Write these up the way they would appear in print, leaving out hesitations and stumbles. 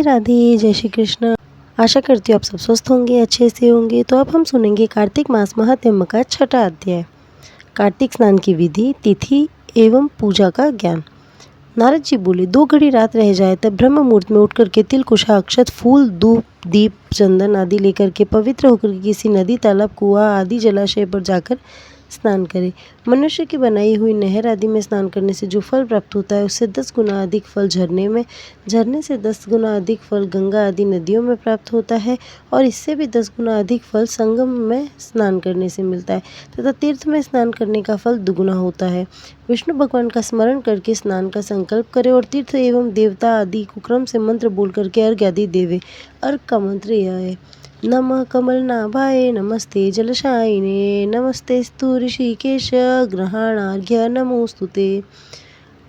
राधे जय श्री कृष्ण। आशा करती हूँ आप सब स्वस्थ होंगे, अच्छे से होंगे। तो अब हम सुनेंगे कार्तिक मास महात्म्य का छठा अध्याय, कार्तिक स्नान की विधि, तिथि एवं पूजा का ज्ञान। नारद जी बोले, 2 घड़ी रात रह जाए तब ब्रह्म मुहूर्त में उठकर के तिल, कुशा, अक्षत, फूल, धूप, दीप, चंदन आदि लेकर के पवित्र होकर के किसी नदी, तालाब, कुआं आदि जलाशय पर जाकर स्नान करे। मनुष्य की बनाई हुई नहर आदि में स्नान करने से जो फल प्राप्त होता है उससे 10 गुना अधिक फल झरने से 10 गुना अधिक फल गंगा आदि नदियों में प्राप्त होता है और इससे भी 10 गुना अधिक फल संगम में स्नान करने से मिलता है तथा तीर्थ में स्नान करने का फल दुगुना होता है। विष्णु भगवान का स्मरण करके स्नान का संकल्प करे और तीर्थ एवं देवता आदि को क्रम से मंत्र बोल करके अर्घ्य आदि देवे। अर्घ का मंत्र यह है: नमः कमलनाभाय नमस्ते जलशायिने नमस्तेस्तु ऋषिकेश ग्रहणार्घ्य नमोस्तुते।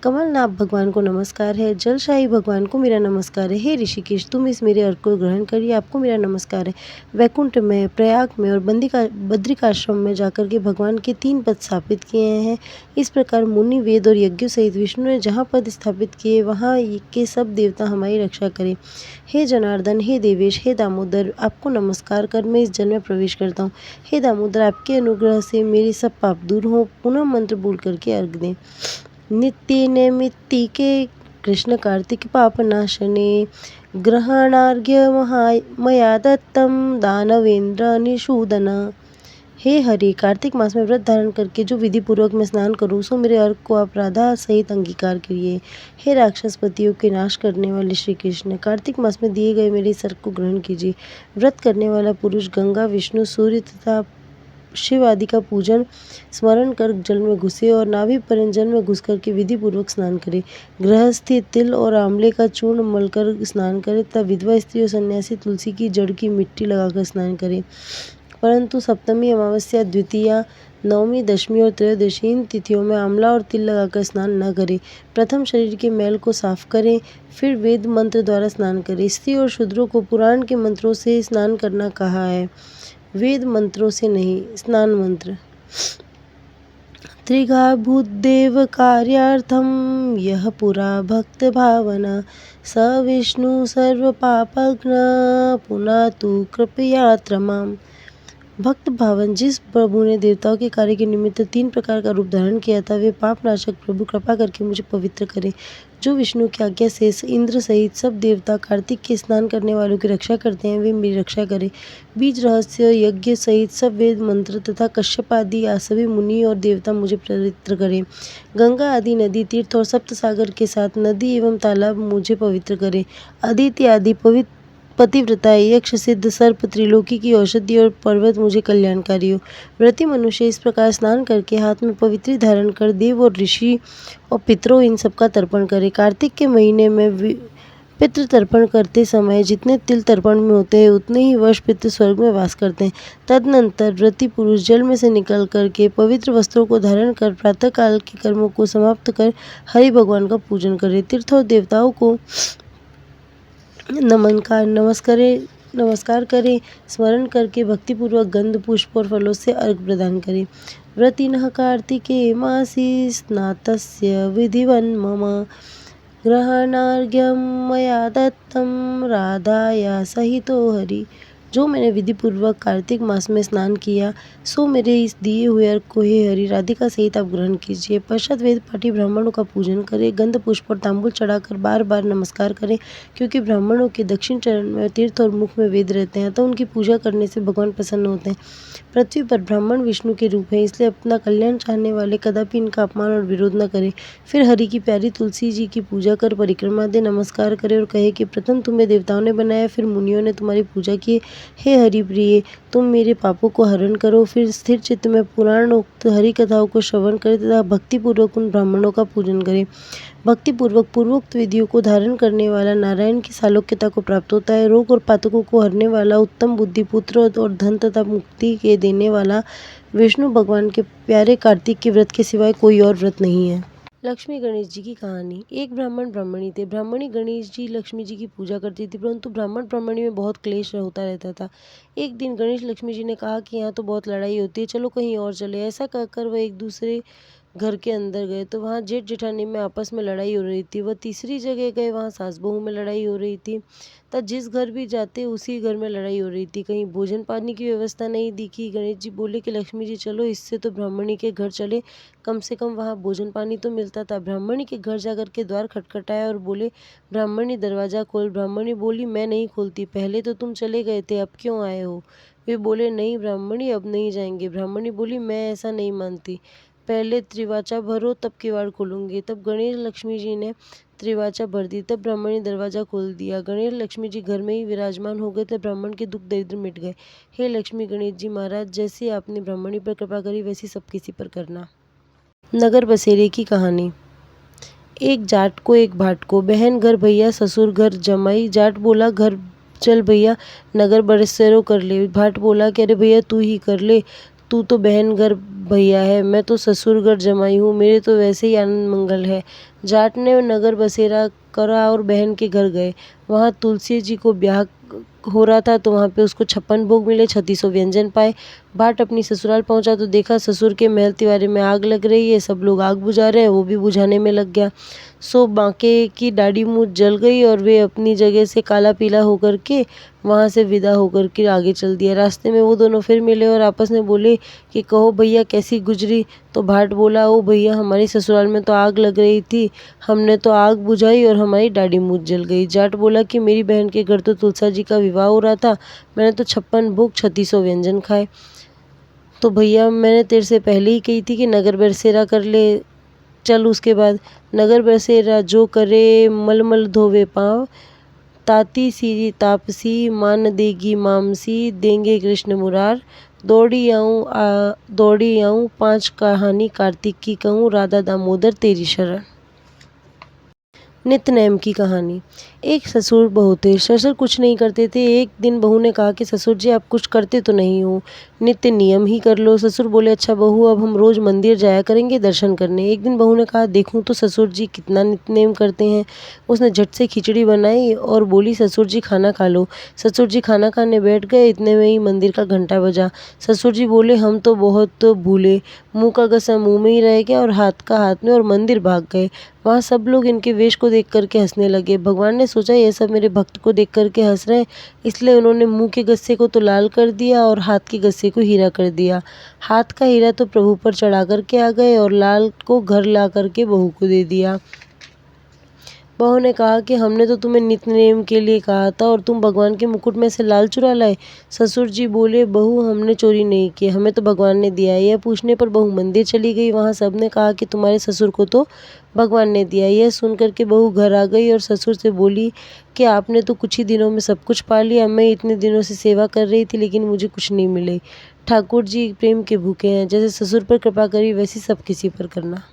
कमलनाभ भगवान को नमस्कार है, जलशाही भगवान को मेरा नमस्कार है। हे ऋषिकेश, तुम इस मेरे अर्घ को ग्रहण करिए, आपको मेरा नमस्कार है। वैकुंठ में, प्रयाग में और बद्रिकाश्रम में जाकर के भगवान के 3 पद स्थापित किए हैं। इस प्रकार मुनि, वेद और यज्ञों सहित विष्णु ने जहाँ पद स्थापित किए वहाँ के सब देवता हमारी रक्षा करें। हे जनार्दन, हे देवेश, हे दामोदर, आपको नमस्कार कर मैं इस जल में प्रवेश करता हूँ। हे दामोदर, आपके अनुग्रह से मेरे सब पाप दूर हों। पुनः मंत्र बोल करके अर्घ दें। नित्य नैमित्तिके कृष्ण कार्तिक पापनाशने ग्रहणार्घ्य मया दत्तम दानवेंद्र निषूदन। हे हरि, कार्तिक मास में व्रत धारण करके जो विधि पूर्वक मैं स्नान करूँ सो मेरे अर्घ को आप राधा सहित अंगीकार करिए। हे राक्षस पतियों के नाश करने वाले श्री कृष्ण, कार्तिक मास में दिए गए मेरे इस अर्घ को ग्रहण कीजिए। व्रत करने वाला पुरुष गंगा, विष्णु, सूर्य तथा शिव आदि का पूजन स्मरण कर जल में घुसे और नाभि पर्यंत जल में घुस करके विधि पूर्वक स्नान करे। गृहस्थी तिल और आंवले का चूर्ण मलकर स्नान करे तथा विधवा स्त्री और सन्यासी तुलसी की जड़ की मिट्टी लगाकर स्नान करे। परंतु सप्तमी, अमावस्या, द्वितीया, नवमी, दशमी और त्रयोदशी इन तिथियों में आंवला और तिल लगाकर स्नान न करें। प्रथम शरीर के मैल को साफ करें, फिर वेद मंत्र द्वारा स्नान करें। स्त्री और शूद्रों को पुराण के मंत्रों से स्नान करना कहा है, वेद मंत्रों से नहीं। स्नान मंत्र: त्रिगाभूदेव कार्यार्थम यह पुरा भक्त भावना स विष्णु सर्व पापघ्न पुनातु कृपयात्र माम। भक्त भावन, जिस प्रभु ने देवताओं के कार्य के निमित्त 3 प्रकार का रूप धारण किया था, वे पापनाशक प्रभु कृपा करके मुझे पवित्र करें। जो विष्णु की आज्ञा से इंद्र सहित सब देवता कार्तिक के स्नान करने वालों की रक्षा करते हैं, वे मेरी रक्षा करें। बीज रहस्य यज्ञ सहित सब वेद मंत्र तथा कश्यप आदि सभी मुनि और देवता मुझे पवित्र करें। गंगा आदि नदी, तीर्थ और सप्त सागर के साथ नदी एवं तालाब मुझे पवित्र करें। अदिति आदि पवित्र पतिव्रता, यक्ष, सिद्ध, सर्प, त्रिलोकी की औषधि और पर्वत मुझे कल्याणकारी हो। व्रती मनुष्य इस प्रकार स्नान करके हाथ में पवित्री धारण कर देव और ऋषि और पितरों इन सबका तर्पण करे। कार्तिक के महीने में पितृ तर्पण करते समय जितने तिल तर्पण में होते हैं उतने ही वर्ष पितृ स्वर्ग में वास करते हैं। तदनंतर व्रती पुरुष जल में से निकल करके पवित्र वस्त्रों को धारण कर प्रातः काल के कर्मों को समाप्त कर हरि भगवान का पूजन करे। तीर्थ और देवताओं को नमस्कार करें, स्मरण करके भक्तिपूर्वक गंध, पुष्प और फलों से अर्घ प्रदान करें। व्रतिनः कार्तिके मासी स्नातस्य विधिवन् मम ग्रहणार्घ्यं मया दत्तं राधाया सहितो हरि। जो मैंने विधि पूर्वक कार्तिक मास में स्नान किया सो मेरे इस दिए हुए अर्घ को हे हरि राधिका सहित आप ग्रहण कीजिए। पश्चात वेद पाठी ब्राह्मणों का पूजन करें, गंध, पुष्प और तांबूल चढ़ाकर बार बार नमस्कार करें। क्योंकि ब्राह्मणों के दक्षिण चरण में तीर्थ और मुख में वेद रहते हैं तो उनकी पूजा करने से भगवान प्रसन्न होते हैं। पृथ्वी पर ब्राह्मण विष्णु के रूप हैं, इसलिए अपना कल्याण चाहने वाले कदापि इनका अपमान और विरोध न करें। फिर हरि की प्यारी तुलसी जी की पूजा कर परिक्रमा दे, नमस्कार करे और कहे कि प्रथम तुम्हें देवताओं ने बनाया, फिर मुनियों ने तुम्हारी पूजा की। हे हरि प्रिय, तुम मेरे पापों को हरण करो। फिर स्थिर चित्त में पुराणोक्त हरि कथाओं को श्रवण करें तथा भक्तिपूर्वक उन ब्राह्मणों का पूजन करें। भक्तिपूर्वक पूर्वोक्त विधियों को धारण करने वाला नारायण की सालोक्यता को प्राप्त होता है। रोग और पातकों को हरने वाला, उत्तम बुद्धि, पुत्र और धन तथा मुक्ति के देने वाला विष्णु भगवान के प्यारे कार्तिक के व्रत के सिवाय कोई और व्रत नहीं है। लक्ष्मी गणेश जी की कहानी। एक ब्राह्मण ब्राह्मणी थे। ब्राह्मणी गणेश जी लक्ष्मी जी की पूजा करती थी, परंतु ब्राह्मण ब्राह्मणी में बहुत क्लेश होता रहता था। एक दिन गणेश लक्ष्मी जी ने कहा कि यहाँ तो बहुत लड़ाई होती है, चलो कहीं और चले। ऐसा कहकर वह एक दूसरे घर के अंदर गए तो वहाँ जेठ जेठानी में आपस में लड़ाई हो रही थी। वह तीसरी जगह गए, वहाँ सास बहू में लड़ाई हो रही थी। तब जिस घर भी जाते उसी घर में लड़ाई हो रही थी। कहीं भोजन पानी की व्यवस्था नहीं दिखी। गणेश जी बोले कि लक्ष्मी जी चलो इससे तो ब्राह्मणी के घर चले, कम से कम वहाँ भोजन पानी तो मिलता था। ब्राह्मणी के घर जाकर के द्वार खटखटाया और बोले, ब्राह्मणी दरवाज़ा खोल। ब्राह्मणी बोली, मैं नहीं खोलती, पहले तो तुम चले गए थे, अब क्यों आए हो? वे बोले, नहीं ब्राह्मणी अब नहीं जाएंगे। ब्राह्मणी बोली, मैं ऐसा नहीं मानती, पहले त्रिवाचा भरो तब किवाड़ खोलूंगी। तब गणेश लक्ष्मी जी ने त्रिवाचा भर दी, तब ब्राह्मण ने दरवाजा खोल दिया। गणेश लक्ष्मी जी घर में ही विराजमान हो गए थे। ब्राह्मण के दुख दरिद्र मिट गए। हे लक्ष्मी गणेश जी महाराज, जैसे आपने ब्राह्मणी पर कृपा करी वैसी सब किसी पर करना। नगर बसेरे की कहानी। एक जाट को एक भाट को, बहन घर भैया ससुर घर जमाई। जाट बोला, घर चल भैया नगर बसेरो कर ले। भाट बोला कि अरे भैया तू ही कर ले, तू तो बहन घर भैया है, मैं तो ससुर घर जमाई हूँ, मेरे तो वैसे ही आनंद मंगल है। जाट ने नगर बसेरा करा और बहन के घर गए। वहाँ तुलसी जी को ब्याह हो रहा था तो वहाँ पे उसको 56 भोग मिले, 3600 व्यंजन पाए। भाट अपनी ससुराल पहुंचा तो देखा ससुर के महल तिवारी में आग लग रही है, सब लोग आग बुझा रहे हैं, वो भी बुझाने में लग गया। सो बांके की दाढ़ी मूछ जल गई और वे अपनी जगह से काला पीला होकर के वहाँ से विदा होकर के आगे चल दिया। रास्ते में वो दोनों फिर मिले और आपस में बोले कि कहो भैया कैसी गुजरी? तो भाट बोला, ओ भैया हमारी ससुराल में तो आग लग रही थी, हमने तो आग बुझाई और हमारी दाढ़ी मूछ जल गई। जाट बोला कि मेरी बहन के घर तो तुलसा जी का विवाह हो रहा था, मैंने तो 56 भोग 3600 व्यंजन खाए। तो भैया मैंने तेरे से पहले ही कही थी कि नगर बसेरा कर ले। चल उसके बाद नगर बसेरा जो करे, मलमल धोवे पाँव, ताती सीरी तापसी, मान देगी मामसी, देंगे कृष्ण मुरार। दौड़ी आऊँ 5 कहानी कार्तिक की कहूँ, राधा दामोदर तेरी शरण। नित्य की कहानी। एक ससुर बहू थे। ससुर कुछ नहीं करते थे। एक दिन बहू ने कहा कि ससुर जी आप कुछ करते तो नहीं हो, नित्य नियम ही कर लो। ससुर बोले, अच्छा बहू अब हम रोज़ मंदिर जाया करेंगे दर्शन करने। एक दिन बहू ने कहा, देखूं तो ससुर जी कितना नित्य नियम करते हैं। उसने झट से खिचड़ी बनाई और बोली, ससुर जी खाना खा लो। ससुर जी खाना खाने बैठ गए, इतने में ही मंदिर का घंटा बजा। ससुर जी बोले, हम तो बहुत भूले, मुँह का गसा मुँह में ही रह गया और हाथ का हाथ में, और मंदिर भाग गए। वहाँ सब लोग इनके वेश को देख करके हंसने लगे। भगवान ने सोचा ये सब मेरे भक्त को देख करके हंस रहे हैं, इसलिए उन्होंने मुंह के गस्से को तो लाल कर दिया और हाथ के गस्से को हीरा कर दिया। हाथ का हीरा तो प्रभु पर चढ़ा करके आ गए और लाल को घर ला करके बहू को दे दिया। बहू ने कहा कि हमने तो तुम्हें नित्य नेम के लिए कहा था और तुम भगवान के मुकुट में से लाल चुरा लाए। ससुर जी बोले, बहू हमने चोरी नहीं की, हमें तो भगवान ने दिया है। यह पूछने पर बहू मंदिर चली गई। वहाँ सब ने कहा कि तुम्हारे ससुर को तो भगवान ने दिया। यह सुन करके बहू घर आ गई और ससुर से बोली कि आपने तो कुछ ही दिनों में सब कुछ पा लिया, मैं इतने दिनों से सेवा कर रही थी लेकिन मुझे कुछ नहीं मिले। ठाकुर जी प्रेम के भूखे हैं, जैसे ससुर पर कृपा करी वैसी सब किसी पर करना।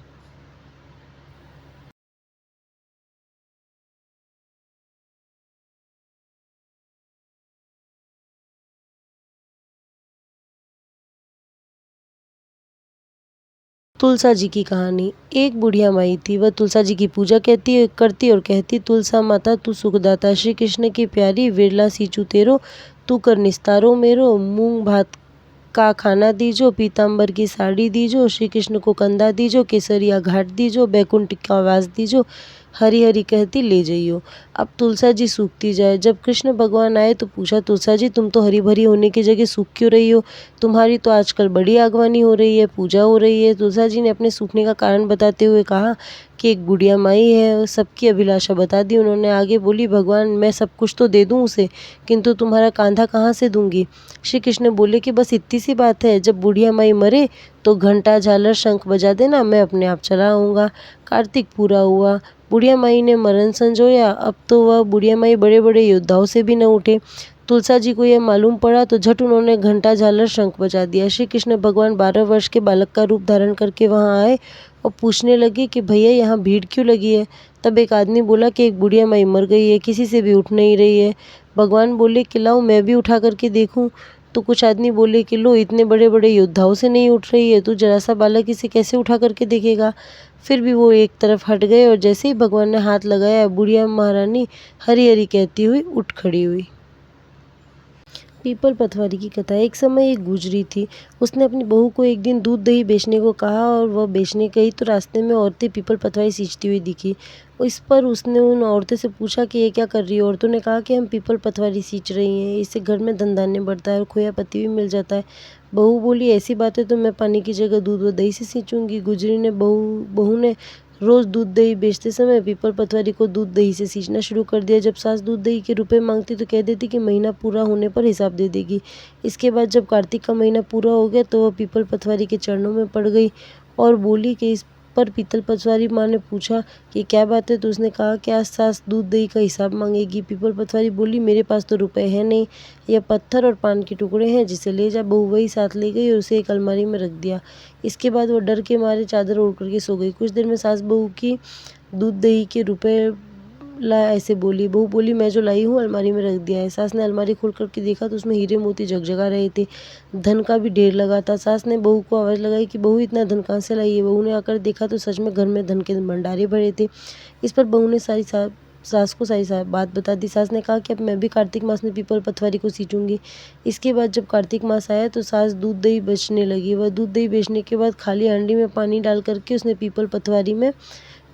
तुलसा जी की कहानी। एक बुढ़िया माई थी, वह तुलसा जी की पूजा करती और कहती, तुलसा माता तू सुखदाता, श्री कृष्ण की प्यारी, विरला सींचू तेरो, तू कर निस्तारो मेरो। मूंग भात का खाना दीजो, पीताम्बर की साड़ी दीजो, श्री कृष्ण को कंधा दीजो, केसरिया घाट दीजो, बैकुंठ का वास दीजो, हरी हरी कहती ले जाइयो। अब तुलसा जी सूखती जाए। जब कृष्ण भगवान आए तो पूछा, तुलसा जी तुम तो हरी भरी होने की जगह सूख क्यों रही हो? तुम्हारी तो आजकल बड़ी आगवानी हो रही है, पूजा हो रही है। तुलसा जी ने अपने सूखने का कारण बताते हुए कहा कि एक बुढ़िया माई है, सबकी अभिलाषा बता दी उन्होंने। आगे बोली, भगवान मैं सब कुछ तो दे दूँ उसे, किंतु तुम्हारा कांधा कहाँ से दूंगी? श्री कृष्ण बोले कि बस इतनी सी बात है, जब बुढ़िया माई मरे तो घंटा झालर शंख बजा देना, मैं अपने आप चला आऊँगा। कार्तिक पूरा हुआ, बुढ़िया माई ने मरण संजोया। अब तो वह बुढ़िया माई बड़े बड़े योद्धाओं से भी न उठे। तुलसा जी को यह मालूम पड़ा तो झट उन्होंने घंटा झालर शंख बजा दिया। श्री कृष्ण भगवान 12 वर्ष के बालक का रूप धारण करके वहाँ आए और पूछने लगे कि भैया यहाँ भीड़ क्यों लगी है? तब एक आदमी बोला कि एक बुढ़िया माई मर गई है, किसी से भी उठ नहीं रही है। भगवान बोले कि लाओ मैं भी उठा करके देखूं। तो कुछ आदमी बोले कि लो इतने बड़े बड़े योद्धाओं से नहीं उठ रही है, तू जरा सा बालक इसे कैसे उठा करके देखेगा? फिर भी वो एक तरफ हट गए और जैसे ही भगवान ने हाथ लगाया, बुढ़िया महारानी हरी हरी कहती हुई उठ खड़ी हुई। पीपल पतवारी की कथा। एक समय एक गुजरी थी। उसने अपनी बहू को एक दिन दूध दही बेचने को कहा और वह बेचने गई तो रास्ते में औरतें पीपल पतवारी सींचती हुई दिखी। इस पर उसने उन औरतों से पूछा कि ये क्या कर रही हो। औरतों ने कहा कि हम पीपल पतवारी सींच रही हैं, इससे घर में धन धान्य बढ़ता है और खोया पत्ती भी मिल जाता है। बहू बोली, ऐसी बात है तो मैं पानी की जगह दूध व दही से सींचूंगी। गुजरी ने बहू ने रोज दूध दही बेचते समय पीपल पतवारी को दूध दही से सींचना शुरू कर दिया। जब सास दूध दही के रुपए मांगती तो कह देती कि महीना पूरा होने पर हिसाब दे देगी। इसके बाद जब कार्तिक का महीना पूरा हो गया तो वह पीपल पतवारी के चरणों में पड़ गई और बोली कि इस पर पीतल पतवारी माँ ने पूछा कि क्या बात है, तो उसने कहा कि आज सास दूध दही का हिसाब मांगेगी। पीपल पतवारी बोली, मेरे पास तो रुपए हैं नहीं, यह पत्थर और पान के टुकड़े हैं, जिसे ले जा। बहू वही साथ ले गई और उसे एक अलमारी में रख दिया। इसके बाद वो डर के मारे चादर ओढ़ करके सो गई। कुछ देर में सास बहू की दूध दही के रुपए ला ऐसे बोली। बहू बोली, मैं जो लाई हूँ अलमारी में रख दिया है। सास ने अलमारी खोल करके देखा तो उसमें हीरे मोती जगजगा रहे थे, धन का भी ढेर लगा था। सास ने बहू को आवाज़ लगाई कि बहू, इतना धन कहाँ से लाई है। बहू ने आकर देखा तो सच में घर में धन के भंडारे भरे थे। इस पर बहू ने सास को सारी बात बता दी। सास ने कहा कि अब मैं भी कार्तिक मास में पीपल पतवारी को सींचूंगी। इसके बाद जब कार्तिक मास आया तो सास दूध दही बेचने लगी। वह दूध दही बेचने के बाद खाली हांडी में पानी डाल करके उसने पीपल पतवारी में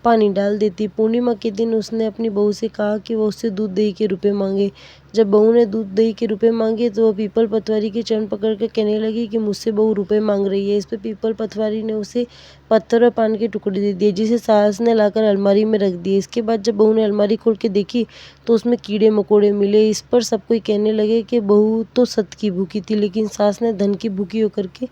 पानी डाल देती। पूर्णिमा के दिन उसने अपनी बहू से कहा कि वो उससे दूध दही के रुपए मांगे। जब बहू ने दूध दही के रुपए मांगे तो वह पीपल पतवारी के चरण पकड़ कर कहने लगी कि मुझसे बहू रुपए मांग रही है। इस पर पीपल पतवारी ने उसे पत्थर और पान के टुकड़े दे दिए, जिसे सास ने लाकर अलमारी में रख दिए। इसके बाद जब बहू ने अलमारी खोल के देखी तो उसमें कीड़े मकोड़े मिले। इस पर सब कोई कहने लगे कि बहू तो सत की भूखी थी, लेकिन सास ने धन की भूखी होकर के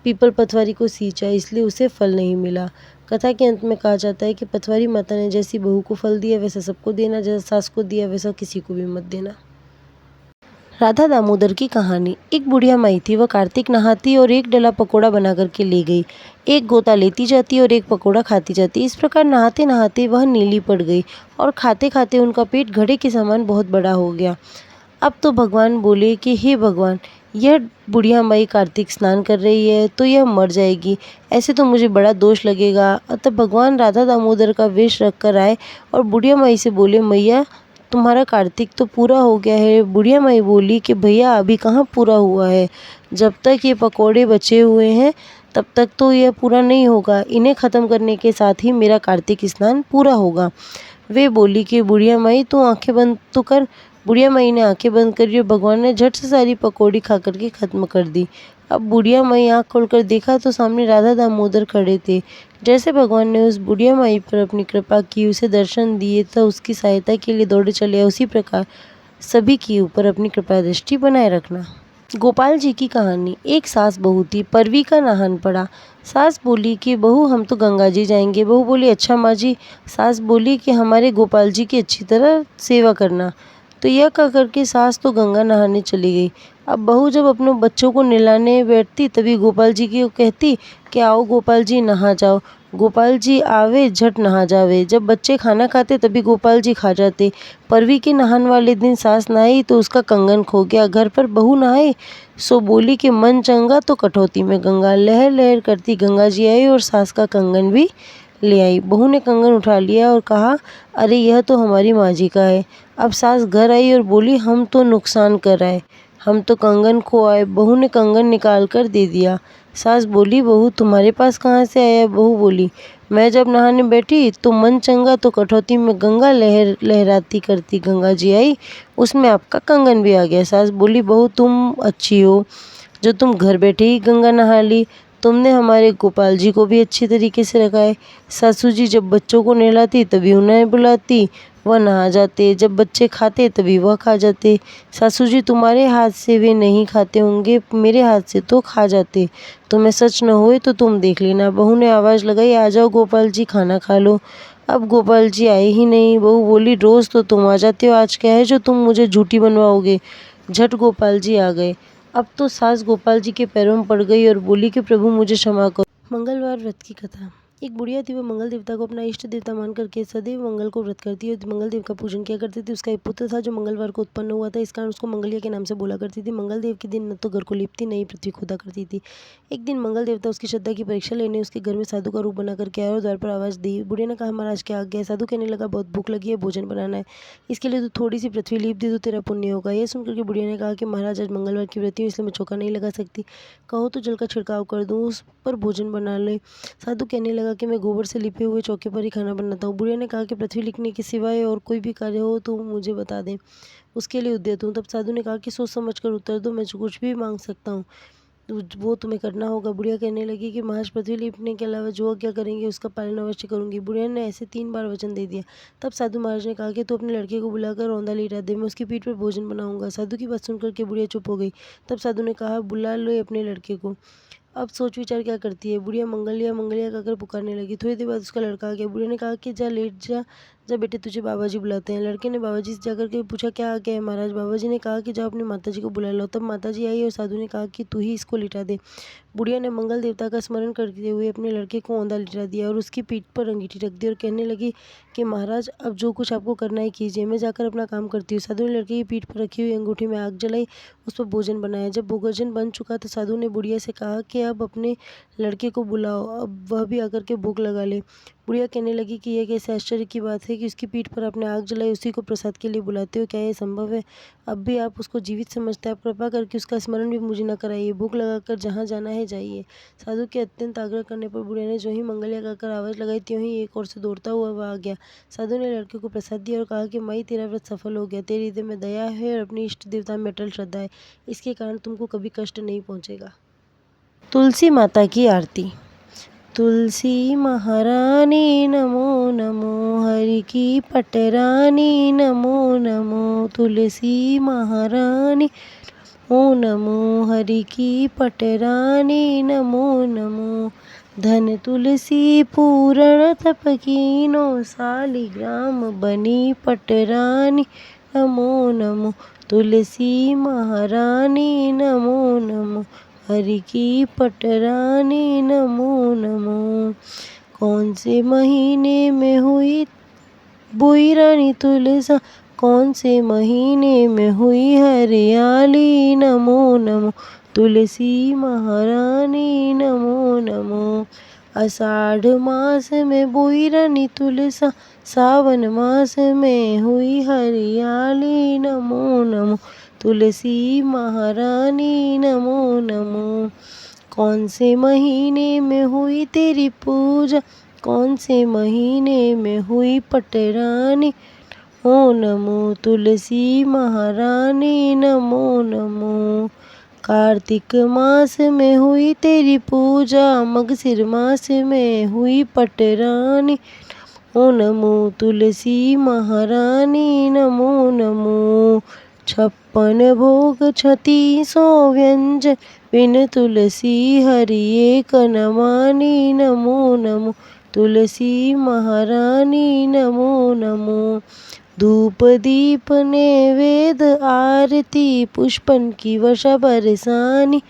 पीपल पतवारी को सींचा, इसलिए उसे फल नहीं मिला। कथा के अंत में कहा जाता है कि पतवारी माता ने जैसी बहू को फल दिया वैसा सबको देना, जैसा सास को दिया वैसा किसी को भी मत देना। राधा दामोदर की कहानी। एक बुढ़िया माई थी। वह कार्तिक नहाती और एक डला पकोड़ा बना करके ले गई। एक गोता लेती जाती और एक पकोड़ा खाती जाती। इस प्रकार नहाते नहाते वह नीली पड़ गई और खाते खाते उनका पेट घड़े के समान बहुत बड़ा हो गया। अब तो भगवान बोले कि हे भगवान, यह बुढ़िया माई कार्तिक स्नान कर रही है तो यह मर जाएगी, ऐसे तो मुझे बड़ा दोष लगेगा। अतः भगवान राधा दामोदर का वेश रख कर आए और बुढ़िया माई से बोले, मैया तुम्हारा कार्तिक तो पूरा हो गया है। बुढ़िया माई बोली कि भैया अभी कहाँ पूरा हुआ है, जब तक ये पकोड़े बचे हुए हैं तब तक तो यह पूरा नहीं होगा। इन्हें ख़त्म करने के साथ ही मेरा कार्तिक स्नान पूरा होगा। वे बोली कि बुढ़िया माई तू आंखें बंद तो कर। बुढ़िया माई ने आंखें बंद करी और भगवान ने झट से सारी पकौड़ी खा करके ख़त्म कर दी। अब बुढ़िया माई आंख खोलकर देखा तो सामने राधा दामोदर खड़े थे। जैसे भगवान ने उस बुढ़िया माई पर अपनी कृपा की, उसे दर्शन दिए तो उसकी सहायता के लिए दौड़े चले आए। उसी प्रकार सभी के ऊपर अपनी कृपा दृष्टि बनाए रखना। गोपाल जी की कहानी। एक सास बहू थी। परवी का नहान पड़ा। सास बोली कि बहू हम तो गंगा जी जाएंगे। बहू बोली, अच्छा माँ जी। सास बोली कि हमारे गोपाल जी की अच्छी तरह सेवा करना। तो यह कह करके सास तो गंगा नहाने चली गई। अब बहू जब अपने बच्चों को नहलाने बैठती तभी गोपाल जी को कहती कि आओ गोपाल जी नहा जाओ। गोपाल जी आवे झट नहा जावे। जब बच्चे खाना खाते तभी गोपाल जी खा जाते। परवी के नहान वाले दिन सास नहाई तो उसका कंगन खो गया। घर पर बहू नहाई सो बोली कि मन चंगा तो कटौती में गंगा। लहर लहर करती गंगा जी आई और सास का कंगन भी ले आई। बहू ने कंगन उठा लिया और कहा, अरे यह तो हमारी माँ जी का है। अब सास घर आई और बोली, हम तो नुकसान कर आए, हम तो कंगन खो आए। बहू ने कंगन निकाल कर दे दिया। सास बोली, बहू तुम्हारे पास कहाँ से आया। बहू बोली, मैं जब नहाने बैठी तो मन चंगा तो कटौती में गंगा लहर लहराती करती गंगा जी आई, उसमें आपका कंगन भी आ गया। सास बोली, बहू तुम अच्छी हो जो तुम घर बैठे ही गंगा नहा ली। तुमने हमारे गोपाल जी को भी अच्छी तरीके से रखा है। सासू जी जब बच्चों को नहलाती तभी उन्हें बुलाती, वह नहा जाते। जब बच्चे खाते तभी वह खा जाते। सासू जी तुम्हारे हाथ से वे नहीं खाते होंगे, मेरे हाथ से तो खा जाते। तुम्हें सच न होए तो तुम देख लेना। बहू ने आवाज़ लगाई, आ जाओ गोपाल जी खाना खा लो। अब गोपाल जी आए ही नहीं। बहू बोली, रोज़ तो तुम आ जाते हो, आज क्या है जो तुम मुझे झूठी बनवाओगे। झट गोपाल जी आ गए। अब तो सास गोपाल जी के पैरों में पड़ गई और बोली कि प्रभु मुझे क्षमा करो। मंगलवार व्रत की कथा। एक बुढ़िया थी, वो मंगल देवता को अपना इष्ट देवता मान करके सदैव मंगल को व्रत करती और मंगल देव का पूजन किया करती थी। उसका एक पुत्र था जो मंगलवार को उत्पन्न हुआ था, इस कारण उसको मंगलिया के नाम से बोला करती थी। मंगल देव के दिन न तो घर को लिपती, न ही पृथ्वी खोदा करती थी। एक दिन मंगल देवता उसकी श्रद्धा की परीक्षा लेने उसके घर में साधु का रूप बना करके आया और द्वार पर आवाज़ दी। बुढ़िया ने कहा, महाराज क्या आज्ञा है? साधु कहने लगा, बहुत भूख लगी है, भोजन बनाना है, इसके लिए तो थोड़ी सी पृथ्वी लीप दी तो तेरा पुण्य होगा। यह सुनकर के बुढ़िया ने कहा कि महाराज, आज मंगलवार की व्रत हूँ, इसलिए मैं चौका नहीं लगा सकती, कहो तो जल का छिड़काव कर दूँ, उस पर भोजन बना ले। साधु कहने लगा कि मैं गोबर से लिपे हुए चौके पर ही खाना बनाता हूँ। बुढ़िया ने कहा कि पृथ्वी लिखने के सिवाय और कोई भी कार्य हो तो मुझे बता दें, उसके लिए उद्यत हूँ। तब साधु ने कहा कि सोच समझ कर उत्तर दो, मैं कुछ भी मांग सकता हूँ, वो तुम्हें करना होगा। बुढ़िया कहने लगी कि महाराज, पृथ्वी लिपने के अलावा जो आज्ञा करेंगे उसका पालन अवश्य करूंगी। बुढ़िया ने ऐसे 3 बार वचन दे दिया। तब साधु महाराज ने कहा कि तू अपने लड़के को बुलाकर रौंदा लिटा दे, मैं उसकी पीठ पर भोजन बनाऊंगा। साधु की बात सुनकर के बुढ़िया चुप हो गई। तब साधु ने कहा, बुला लो अपने लड़के को, अब सोच विचार क्या करती है। बुढ़िया मंगलिया मंगलिया कहकर पुकारने लगी। थोड़ी देर बाद उसका लड़का आ गया। बुढ़िया ने कहा कि जा लेट जा, जा बेटे, तुझे बाबा जी बुलाते हैं। लड़के ने बाबा जी से जाकर के पूछा, क्या आ गया है महाराज? बाबा जी ने कहा कि जाओ अपनी माता जी को बुला लो। तब माता जी आई और साधु ने कहा कि तू ही इसको लिटा दे। बुढ़िया ने मंगल देवता का स्मरण करते हुए अपने लड़के को औंधा लिटा दिया और उसकी पीठ पर अंगीठी रख दी और कहने लगी कि महाराज, अब जो कुछ आपको करना है कीजिए, मैं जाकर अपना काम करती हूँ। साधु ने लड़के की पीठ पर रखी हुई अंगूठी में आग जलाई, उस पर भोजन बनाया। जब भोजन बन चुका तो साधु ने बुढ़िया से कहा कि अब अपने लड़के को बुलाओ, अब वह भी आकर के भोग लगा ले। बुढ़िया कहने लगी कि यह कैसे आश्चर्य की बात है कि उसकी पीठ पर आपने आग जलाई, उसी को प्रसाद के लिए बुलाते हो, क्या यह संभव है? अब भी आप उसको जीवित समझते हैं, आप कृपा करके उसका स्मरण भी मुझे न कराइए, भोग लगाकर जहाँ जाना है जाइए। साधु के अत्यंत आग्रह करने पर बुढ़िया ने जो ही मंगलिया कहकर आवाज़ लगाई, त्यों ही एक ओर से दौड़ता हुआ वह आ गया। साधु ने लड़के को प्रसाद दिया और कहा कि माई, तेरा व्रत सफल हो गया, तेरे हृदय में दया है और अपनी इष्ट देवता में अटल श्रद्धा है, इसके कारण तुमको कभी कष्ट नहीं पहुँचेगा। तुलसी माता की आरती। तुलसी महारानी नमो नमो, हरि की पटरानी नमो नमो। तुलसी महारानी नमो नमो, हरि की पटरानी नमो नमो। धन तुलसी पूरण तप कीनो, सालिग्राम बनी पटरानी नमो नमो। तुलसी महारानी नमो नमो, हरि की पटरानी नमो नमो। कौन से महीने में हुई बोई रानी तुलसा, कौन से महीने में हुई हरियाली नमो नमो। तुलसी महारानी नमो नमो। आषाढ़ मास में बोई रानी तुलसा, सावन मास में हुई हरियाली नमो नमो। तुलसी महारानी नमो नमो। कौन से महीने में हुई तेरी पूजा, कौन से महीने में हुई पटरानी नमो नमो। तुलसी महारानी नमो नमो। कार्तिक मास में हुई तेरी पूजा, मगसिर मास में हुई पटरानी नमो नमो। तुलसी महारानी नमो नमो। 56 भोग 3600 व्यंजन, बिन तुलसी हरि एक न मानी नमो नमो। तुलसी महारानी नमो नमो। धूप दीप नैवेद्य आरती, पुष्पन की वर्षा बरसानी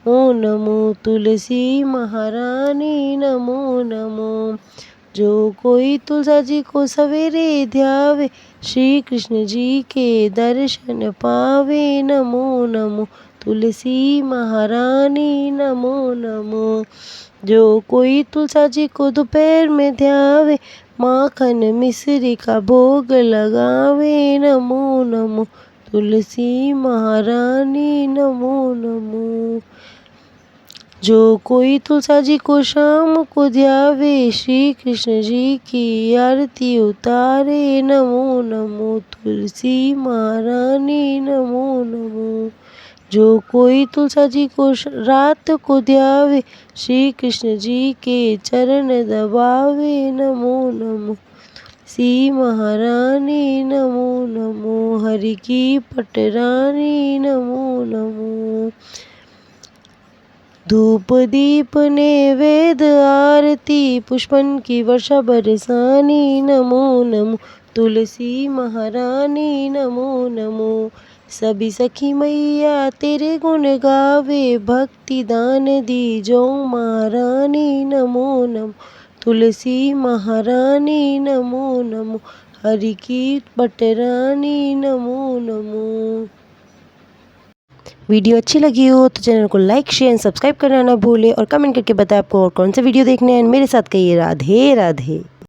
नमो नमो। तुलसी महारानी नमो नमो। जो कोई तुलसा जी को सवेरे ध्यावे, श्री कृष्ण जी के दर्शन पावे नमो नमो। तुलसी महारानी नमो नमो। जो कोई तुलसा जी को दोपहर में ध्यावे, माखन मिश्री का भोग लगावे नमो नमो। तुलसी महारानी नमो नमो। जो कोई तुलसा जी को शाम को ध्यावे, श्री कृष्ण जी की आरती उतारे नमो नमो। तुलसी महारानी नमो नमो। जो कोई तुलसा जी को रात को ध्यावे, श्री कृष्ण जी के चरण दबावे नमो नमो। तुलसी महारानी नमो नमो, हरि की पटरानी नमो नमो। धूप दीप नैवेद्य आरती, पुष्पन की वर्षा बरसानी नमो नमो। तुलसी महारानी नमो नमो। सभी सखी मैया तेरे गुण गावे, भक्ति दान दी जो महारानी नमो नमो। तुलसी महारानी नमो नमो, हरि की पटरानी नमो नमो। वीडियो अच्छी लगी हो तो चैनल को लाइक शेयर एंड सब्सक्राइब करना ना भूले और कमेंट करके बताएं आपको और कौन से वीडियो देखने हैं। मेरे साथ कहिए राधे राधे।